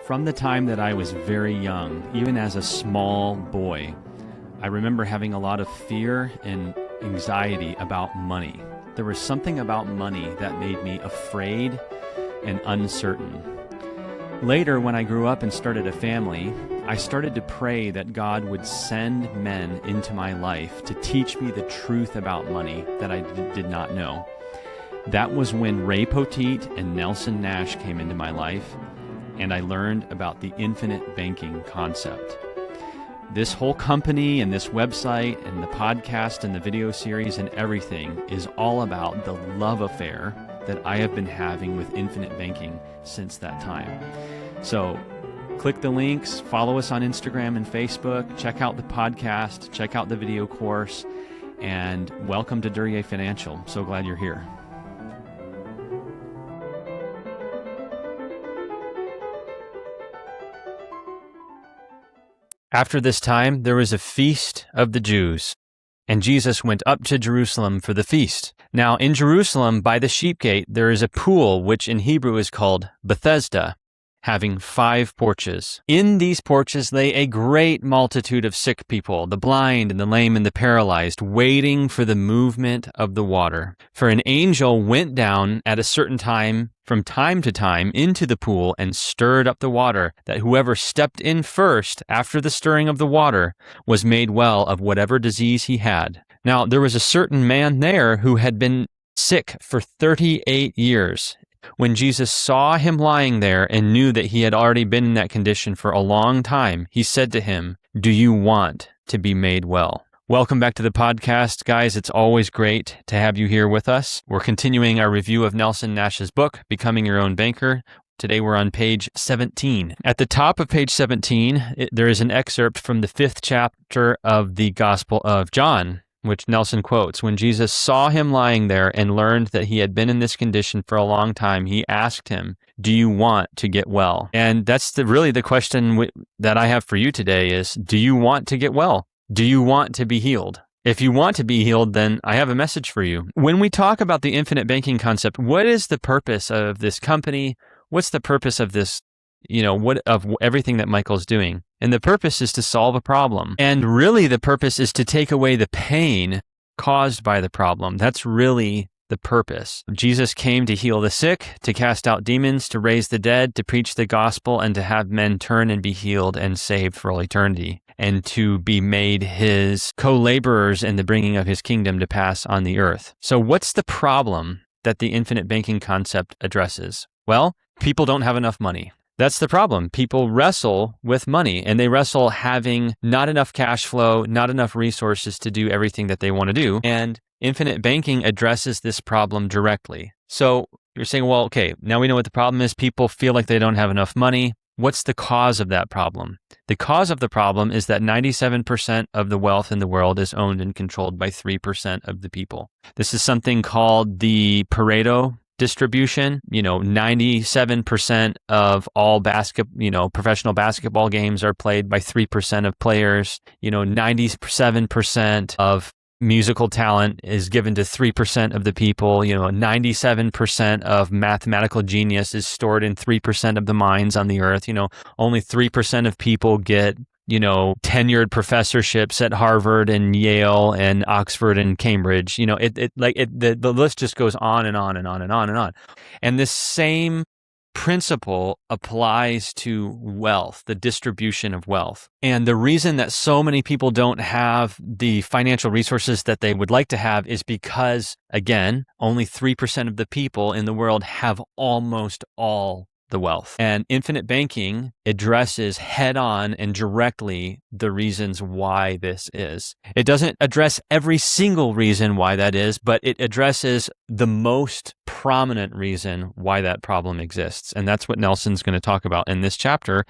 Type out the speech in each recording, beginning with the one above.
From the time that I was very young, even as a small boy, I remember having a lot of fear and anxiety about money. There was something about money that made me afraid and uncertain. Later, when I grew up and started a family, I started to pray that God would send men into my life to teach me the truth about money that I did not know. That was when Ray Poteet and Nelson Nash came into my life, and I learned about the infinite banking concept. This whole company and this website and the podcast and the video series and everything is all about the love affair that I have been having with infinite banking since that time. So click the links, follow us on Instagram and Facebook, check out the podcast, check out the video course, and welcome to Duryea Financial. So glad you're here. After this time, there was a feast of the Jews, and Jesus went up to Jerusalem for the feast. Now, in Jerusalem, by the sheep gate, there is a pool, which in Hebrew is called Bethesda, having 5 porches. In these porches lay a great multitude of sick people, the blind and the lame and the paralyzed, waiting for the movement of the water. For an angel went down at a certain time, from time to time, into the pool and stirred up the water, that whoever stepped in first after the stirring of the water was made well of whatever disease he had. Now there was a certain man there who had been sick for 38 years. When Jesus saw him lying there and knew that he had already been in that condition for a long time, he said to him, "Do you want to be made well?" Welcome back to the podcast, guys. It's always great to have you here with us. We're continuing our review of Nelson Nash's book, Becoming Your Own Banker. Today we're on page 17. At the top of page 17, there is an excerpt from the 5th chapter of the Gospel of John, which Nelson quotes. When Jesus saw him lying there and learned that he had been in this condition for a long time, he asked him, "Do you want to get well?" And that's really the question that I have for you today is, do you want to get well? Do you want to be healed? If you want to be healed, then I have a message for you. When we talk about the infinite banking concept, what is the purpose of this company? What's the purpose of this, of everything that Michael's doing? And the purpose is to solve a problem. And really the purpose is to take away the pain caused by the problem. That's really the purpose. Jesus came to heal the sick, to cast out demons, to raise the dead, to preach the gospel, and to have men turn and be healed and saved for all eternity, and to be made his co-laborers in the bringing of his kingdom to pass on the earth. So what's the problem that the infinite banking concept addresses? Well, people don't have enough money. That's the problem. People wrestle with money, and they wrestle having not enough cash flow, not enough resources to do everything that they want to do. And infinite banking addresses this problem directly. So you're saying, well, okay, now we know what the problem is. People feel like they don't have enough money. What's the cause of that problem? The cause of the problem is that 97% of the wealth in the world is owned and controlled by 3% of the people. This is something called the Pareto distribution. 97% of all professional basketball games are played by 3% of players. 97% of musical talent is given to 3% of the people. 97% of mathematical genius is stored in 3% of the minds on the earth. Only 3% of people get tenured professorships at Harvard and Yale and Oxford and Cambridge. The list just goes on and on and on and on and on. And this same principle applies to wealth, the distribution of wealth. And the reason that so many people don't have the financial resources that they would like to have is because, again, only 3% of the people in the world have almost all the wealth. And infinite banking addresses head-on and directly the reasons why this is. It doesn't address every single reason why that is, but it addresses the most prominent reason why that problem exists. And that's what Nelson's going to talk about in this chapter,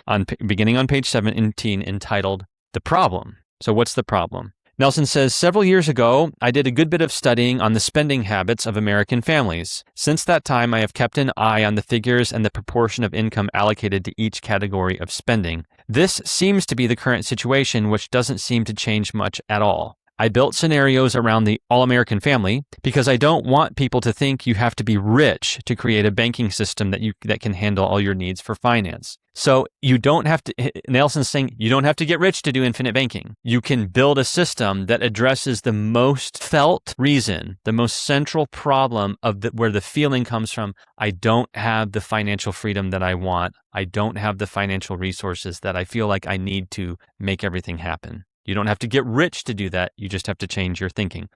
beginning on page 17, entitled The Problem. So what's the problem? Nelson says, several years ago, I did a good bit of studying on the spending habits of American families. Since that time, I have kept an eye on the figures and the proportion of income allocated to each category of spending. This seems to be the current situation, which doesn't seem to change much at all. I built scenarios around the all-American family because I don't want people to think you have to be rich to create a banking system that can handle all your needs for finance. So you don't have to, Nelson's saying, you don't have to get rich to do infinite banking. You can build a system that addresses the most felt reason, the most central problem of where the feeling comes from. I don't have the financial freedom that I want. I don't have the financial resources that I feel like I need to make everything happen. You don't have to get rich to do that. You just have to change your thinking.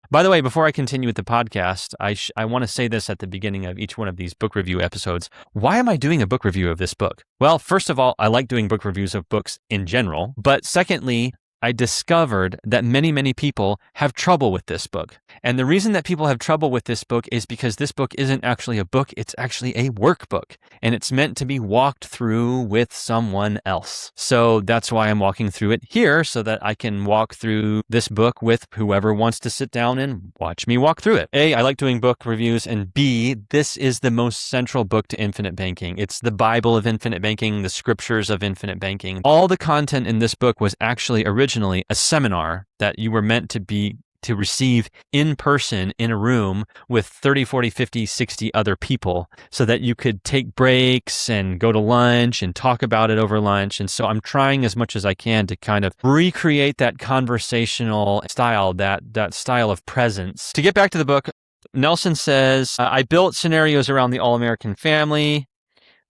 By the way, before I continue with the podcast, I want to say this at the beginning of each one of these book review episodes. Why am I doing a book review of this book? Well, first of all, I like doing book reviews of books in general. But secondly, I discovered that many people have trouble with this book. And the reason that people have trouble with this book is because this book isn't actually a book, it's actually a workbook. And it's meant to be walked through with someone else. So that's why I'm walking through it here, so that I can walk through this book with whoever wants to sit down and watch me walk through it. A, I like doing book reviews, and B, this is the most central book to infinite banking. It's the Bible of infinite banking, the scriptures of infinite banking. All the content in this book was actually originally a seminar that you were meant to receive in person in a room with 30, 40, 50, 60 other people so that you could take breaks and go to lunch and talk about it over lunch. And so I'm trying as much as I can to kind of recreate that conversational style, that style of presence. To get back to the book, Nelson says, I built scenarios around the all-American family.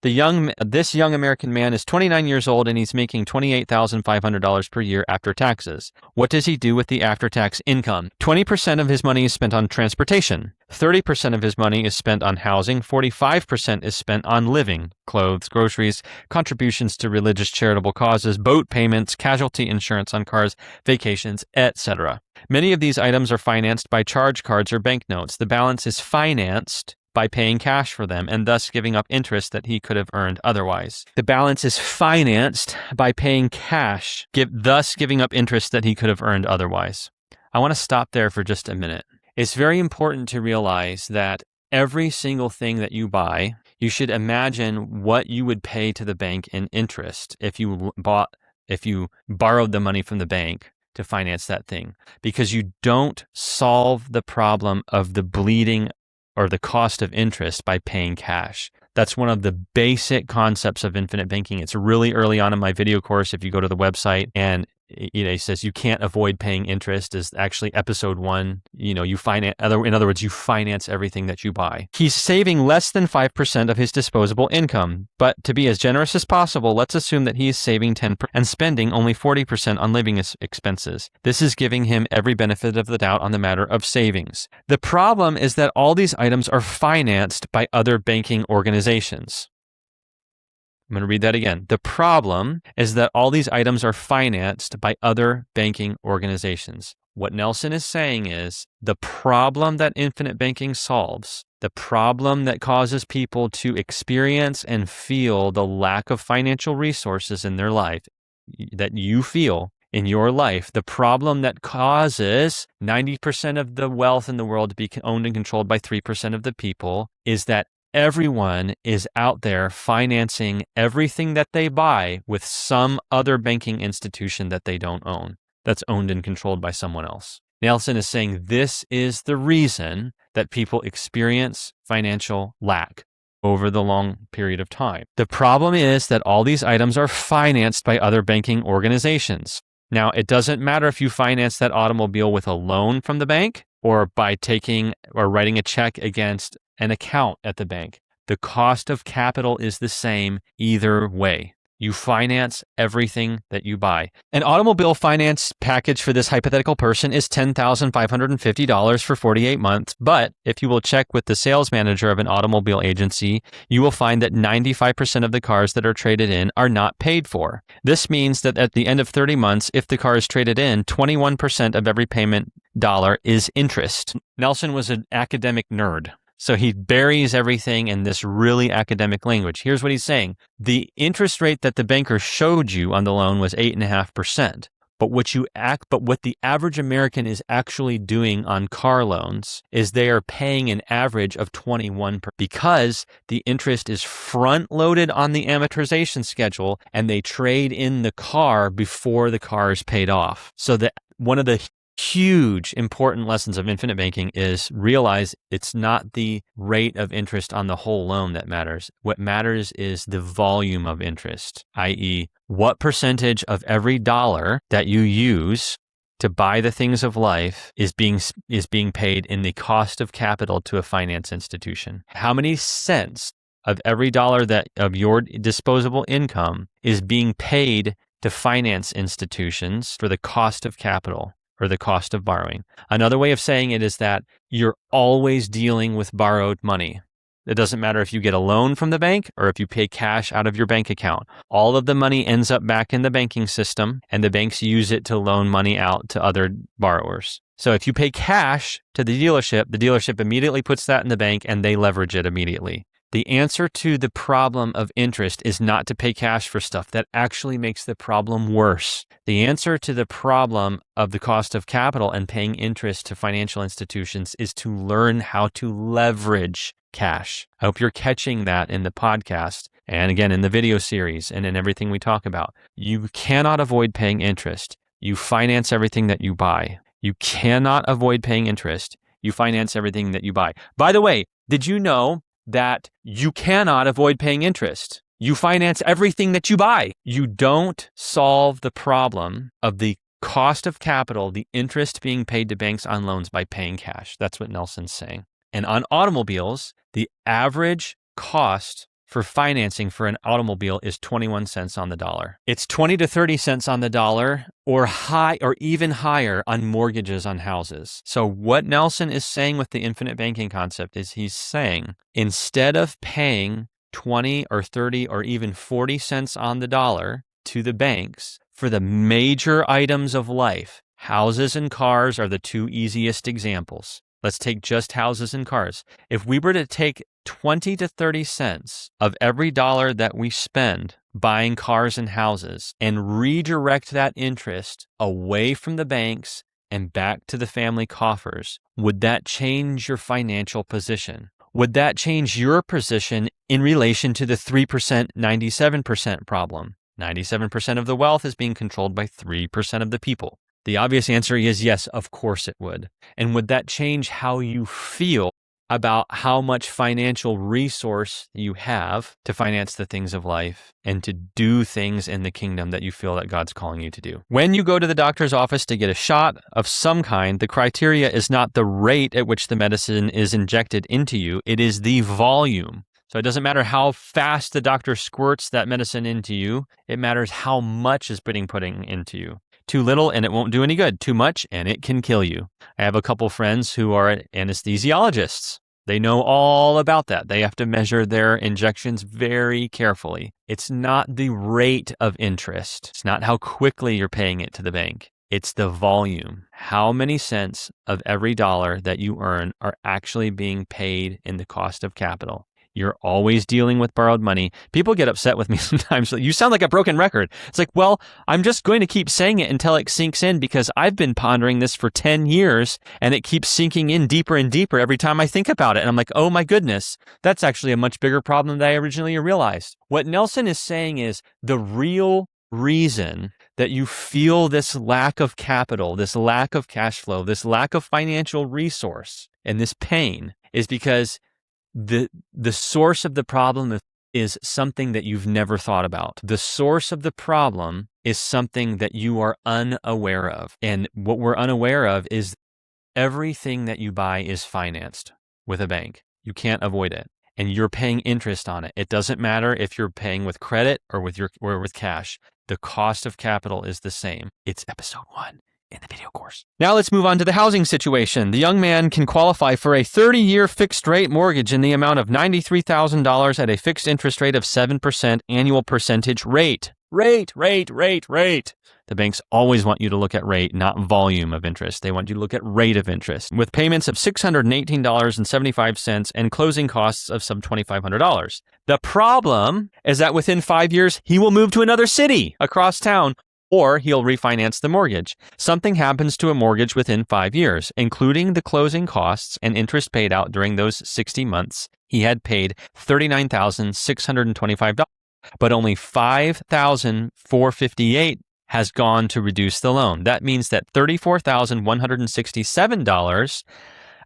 This young American man is 29 years old and he's making $28,500 per year after taxes. What does he do with the after-tax income? 20% of his money is spent on transportation. 30% of his money is spent on housing. 45% is spent on living, clothes, groceries, contributions to religious charitable causes, boat payments, casualty insurance on cars, vacations, etc. Many of these items are financed by charge cards or banknotes. The balance is financed by paying cash for them and thus giving up interest that he could have earned otherwise. The balance is financed by paying cash, thus giving up interest that he could have earned otherwise. I want to stop there for just a minute. It's very important to realize that every single thing that you buy, you should imagine what you would pay to the bank in interest if you borrowed the money from the bank to finance that thing, because you don't solve the problem of the bleeding or the cost of interest by paying cash. That's one of the basic concepts of infinite banking. It's really early on in my video course. If you go to the website and it says you can't avoid paying interest is actually episode 1. You finance, in other words, you finance everything that you buy. He's saving less than 5% of his disposable income, but to be as generous as possible, let's assume that he is saving 10% and spending only 40% on living expenses. This is giving him every benefit of the doubt on the matter of savings. The problem is that all these items are financed by other banking organizations. I'm going to read that again. The problem is that all these items are financed by other banking organizations. What Nelson is saying is the problem that infinite banking solves, the problem that causes people to experience and feel the lack of financial resources in their life, that you feel in your life, the problem that causes 90% of the wealth in the world to be owned and controlled by 3% of the people, is that everyone is out there financing everything that they buy with some other banking institution that they don't own, that's owned and controlled by someone else. Nelson is saying this is the reason that people experience financial lack over the long period of time. The problem is that all these items are financed by other banking organizations. Now, it doesn't matter if you finance that automobile with a loan from the bank or by taking or writing a check against an account at the bank. The cost of capital is the same either way. You finance everything that you buy. An automobile finance package for this hypothetical person is $10,550 for 48 months. But if you will check with the sales manager of an automobile agency, you will find that 95% of the cars that are traded in are not paid for. This means that at the end of 30 months, if the car is traded in, 21% of every payment dollar is interest. Nelson was an academic nerd. So he buries everything in this really academic language. Here's what he's saying. The interest rate that the banker showed you on the loan was 8.5%. But what the average American is actually doing on car loans is they are paying an average of 21% because the interest is front loaded on the amortization schedule and they trade in the car before the car is paid off. So that one of the huge, important lessons of infinite banking is realize it's not the rate of interest on the whole loan that matters. What matters is the volume of interest, i.e., what percentage of every dollar that you use to buy the things of life is being paid in the cost of capital to a finance institution. How many cents of every dollar that of your disposable income is being paid to finance institutions for the cost of capital or the cost of borrowing? Another way of saying it is that you're always dealing with borrowed money. It doesn't matter if you get a loan from the bank or if you pay cash out of your bank account. All of the money ends up back in the banking system, and the banks use it to loan money out to other borrowers. So if you pay cash to the dealership immediately puts that in the bank and they leverage it immediately. The answer to the problem of interest is not to pay cash for stuff. That actually makes the problem worse. The answer to the problem of the cost of capital and paying interest to financial institutions is to learn how to leverage cash. I hope you're catching that in the podcast and again in the video series and in everything we talk about. You cannot avoid paying interest. You finance everything that you buy. You cannot avoid paying interest. You finance everything that you buy. By the way, did you know that you cannot avoid paying interest? You finance everything that you buy. You don't solve the problem of the cost of capital, the interest being paid to banks on loans by paying cash. That's what Nelson's saying. And on automobiles, the average cost for financing for an automobile is 21 cents on the dollar. It's 20 to 30 cents on the dollar or even higher on mortgages on houses. So what Nelson is saying with the infinite banking concept is he's saying instead of paying 20 or 30 or even 40 cents on the dollar to the banks for the major items of life, houses and cars are the two easiest examples. Let's take just houses and cars. If we were to take 20 to 30 cents of every dollar that we spend buying cars and houses and redirect that interest away from the banks and back to the family coffers, would that change your financial position? Would that change your position in relation to the 3%, 97% problem? 97% of the wealth is being controlled by 3% of the people. The obvious answer is yes, of course it would. And would that change how you feel about how much financial resource you have to finance the things of life and to do things in the kingdom that you feel that God's calling you to do? When you go to the doctor's office to get a shot of some kind, the criteria is not the rate at which the medicine is injected into you, it is the volume. So it doesn't matter how fast the doctor squirts that medicine into you, it matters how much is being put into you. Too little and it won't do any good. Too much and it can kill you. I have a couple friends who are anesthesiologists. They know all about that. They have to measure their injections very carefully. It's not the rate of interest. It's not how quickly you're paying it to the bank. It's the volume. How many cents of every dollar that you earn are actually being paid in the cost of capital? You're always dealing with borrowed money. People get upset with me sometimes. You sound like a broken record. It's like, well, I'm just going to keep saying it until it sinks in because I've been pondering this for 10 years and it keeps sinking in deeper and deeper every time I think about it. And I'm like, oh my goodness, that's actually a much bigger problem than I originally realized. What Nelson is saying is the real reason that you feel this lack of capital, this lack of cash flow, this lack of financial resource, and this pain is because the source of the problem is something that you've never thought about. The source of the problem is something that you are unaware of. And what we're unaware of is everything that you buy is financed with a bank. You can't avoid it. And you're paying interest on it. It doesn't matter if you're paying with credit or with cash. The cost of capital is the same. It's episode 1. In the video course. Now let's move on to the housing situation. The young man can qualify for a 30-year fixed rate mortgage in the amount of $93,000 at a fixed interest rate of 7% annual percentage rate. Rate. The banks always want you to look at rate, not volume of interest. They want you to look at rate of interest, with payments of $618.75 and closing costs of some $2,500. The problem is that within 5 years, he will move to another city across town, or he'll refinance the mortgage. Something happens to a mortgage within 5 years, including the closing costs and interest paid out during those 60 months. He had paid $39,625, but only $5,458 has gone to reduce the loan. That means that $34,167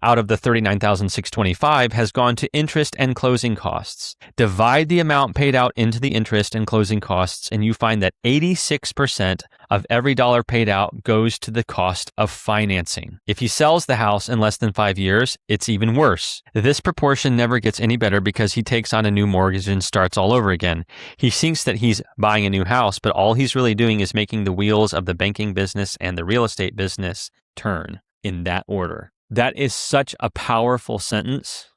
out of the $39,625 has gone to interest and closing costs. Divide the amount paid out into the interest and closing costs, and you find that 86% of every dollar paid out goes to the cost of financing. If he sells the house in less than 5 years, it's even worse. This proportion never gets any better because he takes on a new mortgage and starts all over again. He thinks that he's buying a new house, but all he's really doing is making the wheels of the banking business and the real estate business turn in that order. That is such a powerful sentence.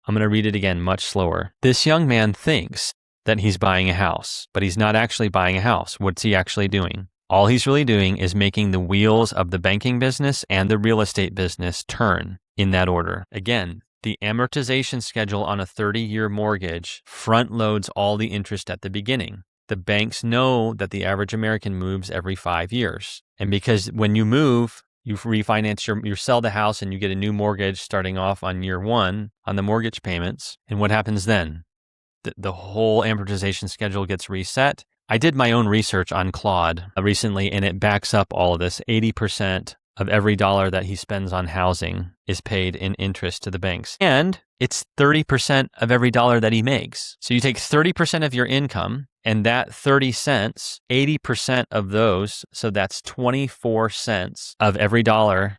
I'm going to read it again much slower. This young man thinks that he's buying a house, but he's not actually buying a house. What's he actually doing? All he's really doing is making the wheels of the banking business and the real estate business turn in that order. Again, the amortization schedule on a 30-year mortgage front loads all the interest at the beginning. The banks know that the average American moves every 5 years. And because when you move, you refinance you sell the house and you get a new mortgage starting off on year one on the mortgage payments. And what happens then? The whole amortization schedule gets reset. I did my own research on Claude recently, and it backs up all of this. 80% of every dollar that he spends on housing is paid in interest to the banks. And it's 30% of every dollar that he makes. So you take 30% of your income, and that 30 cents, 80% of those, so that's 24 cents of every dollar.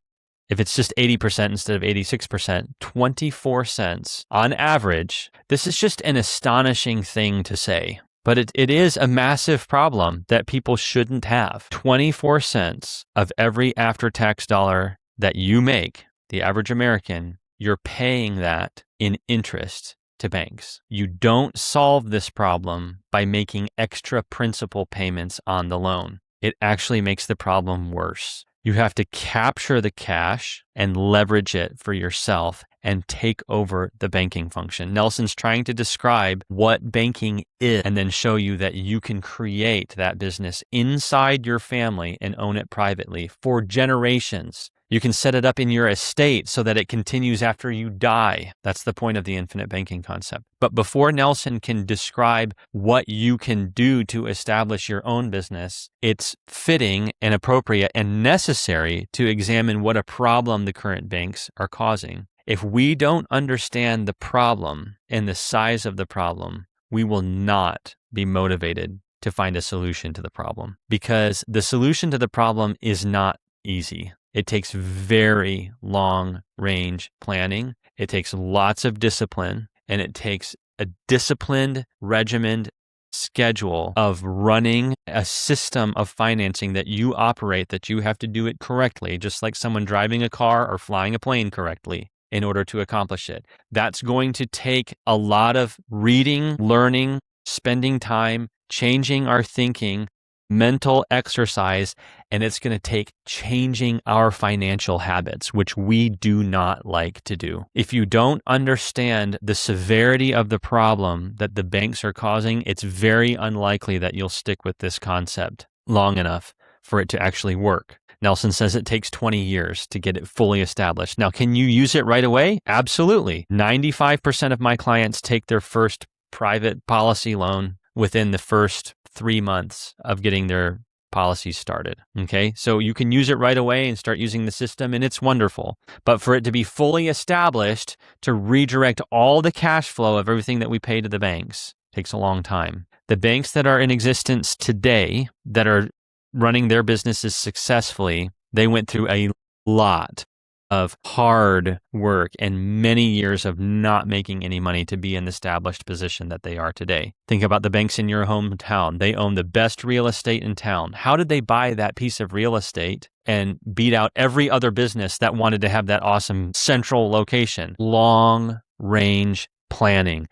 If it's just 80% instead of 86%, 24 cents on average. This is just an astonishing thing to say, but it is a massive problem that people shouldn't have. 24 cents of every after-tax dollar that you make, the average American, you're paying that in interest to banks. You don't solve this problem by making extra principal payments on the loan. It actually makes the problem worse. You have to capture the cash and leverage it for yourself and take over the banking function. Nelson's trying to describe what banking is and then show you that you can create that business inside your family and own it privately for generations. You can set it up in your estate so that it continues after you die. That's the point of the infinite banking concept. But before Nelson can describe what you can do to establish your own business, it's fitting and appropriate and necessary to examine what a problem the current banks are causing. If we don't understand the problem and the size of the problem, we will not be motivated to find a solution to the problem, because the solution to the problem is not easy. It takes very long range planning. It takes lots of discipline, and it takes a disciplined, regimented schedule of running a system of financing that you operate, that you have to do it correctly, just like someone driving a car or flying a plane correctly in order to accomplish it. That's going to take a lot of reading, learning, spending time, changing our thinking, mental exercise, and it's going to take changing our financial habits, which we do not like to do. If you don't understand the severity of the problem that the banks are causing, it's very unlikely that you'll stick with this concept long enough for it to actually work. Nelson says it takes 20 years to get it fully established. Now, can you use it right away? Absolutely. 95% of my clients take their first private policy loan within the first 3 months of getting their policies started. Okay. So you can use it right away and start using the system, and it's wonderful. But for it to be fully established, to redirect all the cash flow of everything that we pay to the banks takes a long time. The banks that are in existence today that are running their businesses successfully, they went through a lot of hard work and many years of not making any money to be in the established position that they are today. Think about the banks in your hometown. They own the best real estate in town. How did they buy that piece of real estate and beat out every other business that wanted to have that awesome central location? Long range planning,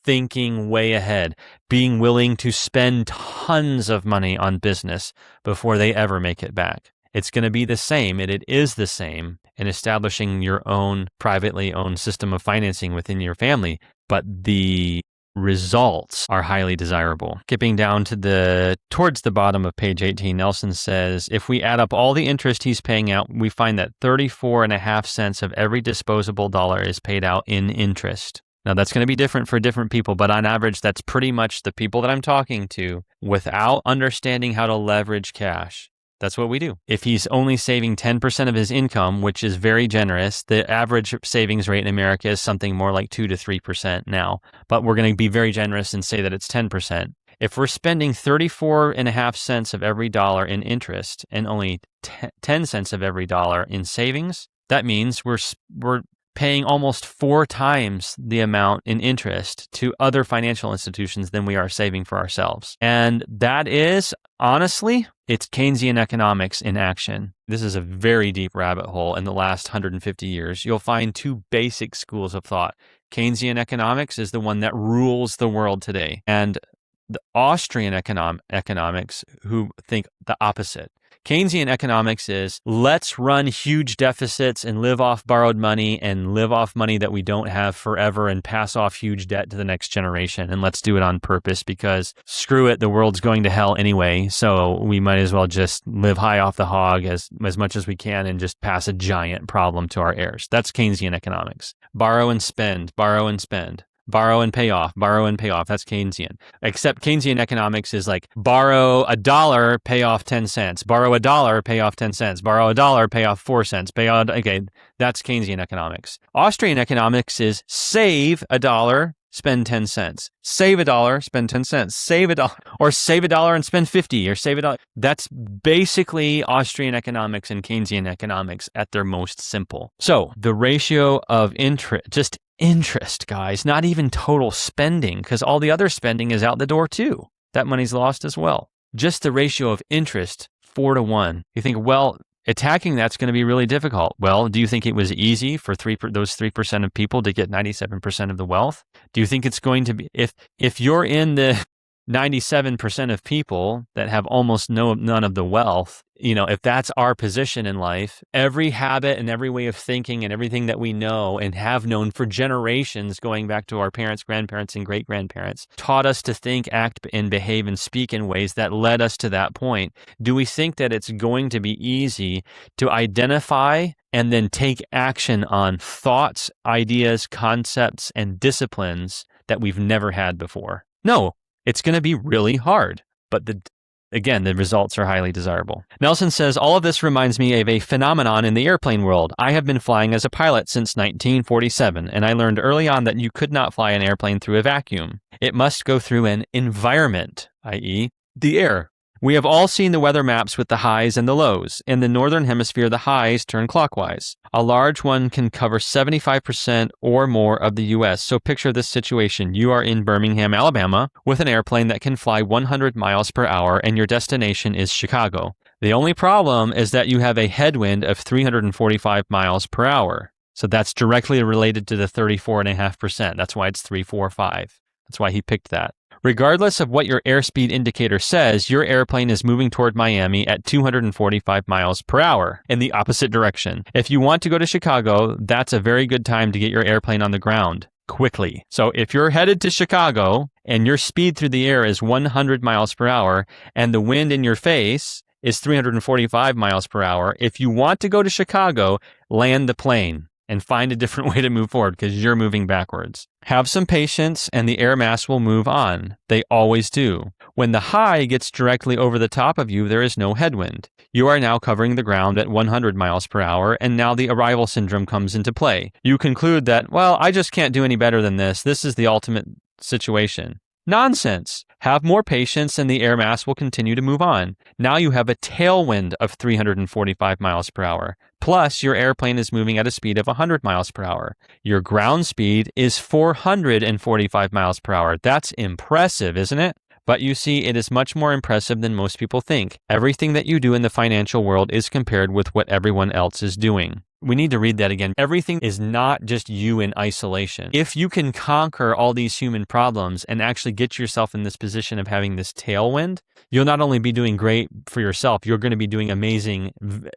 thinking way ahead, being willing to spend tons of money on business before they ever make it back. It's going to be the same, and it is the same in establishing your own privately owned system of financing within your family, but the results are highly desirable. Skipping down to towards the bottom of page 18, Nelson says, if we add up all the interest he's paying out, we find that 34.5 cents of every disposable dollar is paid out in interest. Now, that's going to be different for different people, but on average, that's pretty much the people that I'm talking to without understanding how to leverage cash. That's what we do. If he's only saving 10% of his income, which is very generous, the average savings rate in America is something more like 2 to 3% now, but we're going to be very generous and say that it's 10%. If we're spending 34.5 cents of every dollar in interest and only 10 cents of every dollar in savings, that means we're paying almost 4 times the amount in interest to other financial institutions than we are saving for ourselves. And that is, honestly, it's Keynesian economics in action. This is a very deep rabbit hole in the last 150 years. You'll find 2 basic schools of thought. Keynesian economics is the one that rules the world today, and the Austrian economics who think the opposite. Keynesian economics is let's run huge deficits and live off borrowed money and live off money that we don't have forever and pass off huge debt to the next generation. And let's do it on purpose because screw it, the world's going to hell anyway. So we might as well just live high off the hog as much as we can and just pass a giant problem to our heirs. That's Keynesian economics. Borrow and spend, borrow and spend. Borrow and pay off, borrow and pay off. That's Keynesian. Except Keynesian economics is like borrow $1, pay off 10 cents. Borrow $1, pay off 10 cents. Borrow $1, pay off 4 cents. Okay, that's Keynesian economics. Austrian economics is save $1, spend 10 cents. Save $1, spend 10 cents. Save $1, or save $1 and spend 50, or save $1. That's basically Austrian economics and Keynesian economics at their most simple. So the ratio of interest, guys, not even total spending, because all the other spending is out the door too. That money's lost as well. Just the ratio of interest, 4-to-1. You think, well, attacking that's going to be really difficult. Well, do you think it was easy for those 3% of people to get 97% of the wealth? Do you think it's going to be, if you're in the 97% of people that have almost none of the wealth, if that's our position in life, every habit and every way of thinking and everything that we know and have known for generations going back to our parents, grandparents, and great-grandparents taught us to think, act, and behave and speak in ways that led us to that point. Do we think that it's going to be easy to identify and then take action on thoughts, ideas, concepts, and disciplines that we've never had before? No. It's going to be really hard, but the results are highly desirable. Nelson says, all of this reminds me of a phenomenon in the airplane world. I have been flying as a pilot since 1947, and I learned early on that you could not fly an airplane through a vacuum. It must go through an environment, i.e., the air. We have all seen the weather maps with the highs and the lows. In the northern hemisphere, the highs turn clockwise. A large one can cover 75% or more of the U.S. So picture this situation. You are in Birmingham, Alabama, with an airplane that can fly 100 miles per hour, and your destination is Chicago. The only problem is that you have a headwind of 345 miles per hour. So that's directly related to the 34.5%. That's why it's 345. That's why he picked that. Regardless of what your airspeed indicator says, your airplane is moving toward Miami at 245 miles per hour in the opposite direction. If you want to go to Chicago, that's a very good time to get your airplane on the ground quickly. So if you're headed to Chicago and your speed through the air is 100 miles per hour and the wind in your face is 345 miles per hour, if you want to go to Chicago, land the plane and find a different way to move forward because you're moving backwards. Have some patience and the air mass will move on. They always do. When the high gets directly over the top of you, there is no headwind. You are now covering the ground at 100 miles per hour, and now the arrival syndrome comes into play. You conclude that, well, I just can't do any better than this. This is the ultimate situation. Nonsense. Have more patience and the air mass will continue to move on. Now you have a tailwind of 345 miles per hour. Plus, your airplane is moving at a speed of 100 miles per hour. Your ground speed is 445 miles per hour. That's impressive, isn't it? But you see, it is much more impressive than most people think. Everything that you do in the financial world is compared with what everyone else is doing. We need to read that again. Everything is not just you in isolation. If you can conquer all these human problems and actually get yourself in this position of having this tailwind, you'll not only be doing great for yourself, you're going to be doing amazing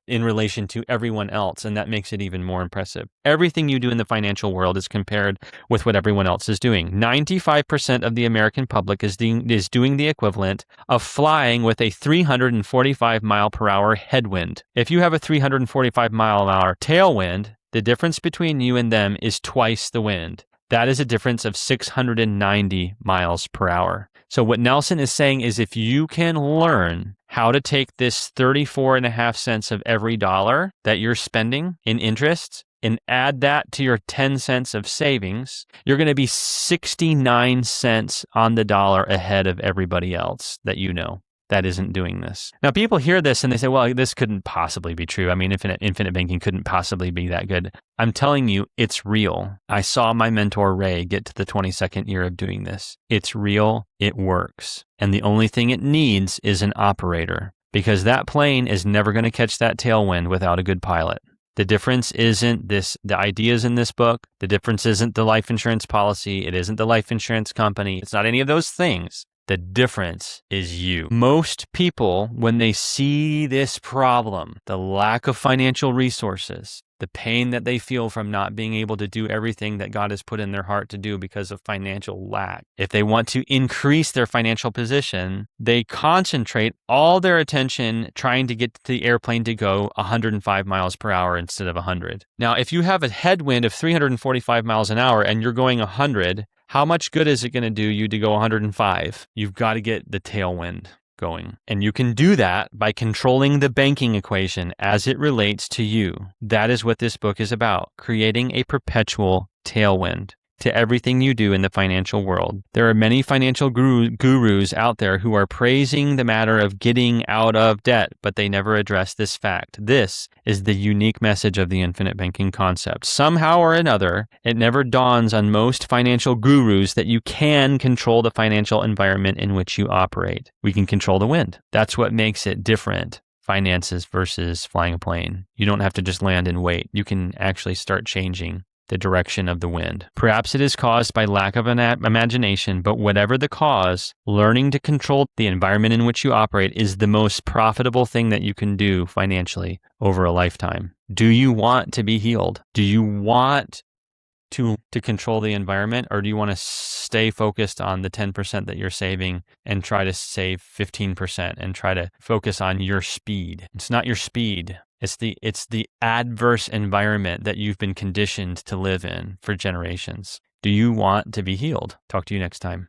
in relation to everyone else, and that makes it even more impressive. Everything you do in the financial world is compared with what everyone else is doing. 95% of the American public is doing the equivalent of flying with a 345 mile per hour headwind. If you have a 345 mile an hour tailwind, the difference between you and them is twice the wind. That is a difference of 690 miles per hour. So what Nelson is saying is if you can learn how to take this 34.5 cents of every dollar that you're spending in interest and add that to your 10 cents of savings, you're going to be 69 cents on the dollar ahead of everybody else that you know that isn't doing this. Now, people hear this and they say, well, this couldn't possibly be true. I mean, infinite banking couldn't possibly be that good. I'm telling you, it's real. I saw my mentor, Ray, get to the 22nd year of doing this. It's real. It works. And the only thing it needs is an operator, because that plane is never going to catch that tailwind without a good pilot. The difference isn't the ideas in this book. The difference isn't the life insurance policy. It isn't the life insurance company. It's not any of those things. The difference is you. Most people, when they see this problem, the lack of financial resources, the pain that they feel from not being able to do everything that God has put in their heart to do because of financial lack, if they want to increase their financial position, they concentrate all their attention trying to get the airplane to go 105 miles per hour instead of 100. Now, if you have a headwind of 345 miles an hour and you're going 100, how much good is it going to do you to go 105? You've got to get the tailwind going. And you can do that by controlling the banking equation as it relates to you. That is what this book is about, creating a perpetual tailwind to everything you do in the financial world. There are many financial gurus out there who are praising the matter of getting out of debt, but they never address this fact. This is the unique message of the infinite banking concept. Somehow or another, it never dawns on most financial gurus that you can control the financial environment in which you operate. We can control the wind. That's what makes it different. Finances versus flying a plane. You don't have to just land and wait. You can actually start changing the direction of the wind. Perhaps it is caused by lack of an imagination, but whatever the cause, learning to control the environment in which you operate is the most profitable thing that you can do financially over a lifetime. Do you want to be healed? Do you want to control the environment, or do you want to stay focused on the 10% that you're saving and try to save 15% and try to focus on your speed? It's not your speed. It's the adverse environment that you've been conditioned to live in for generations. Do you want to be healed? Talk to you next time.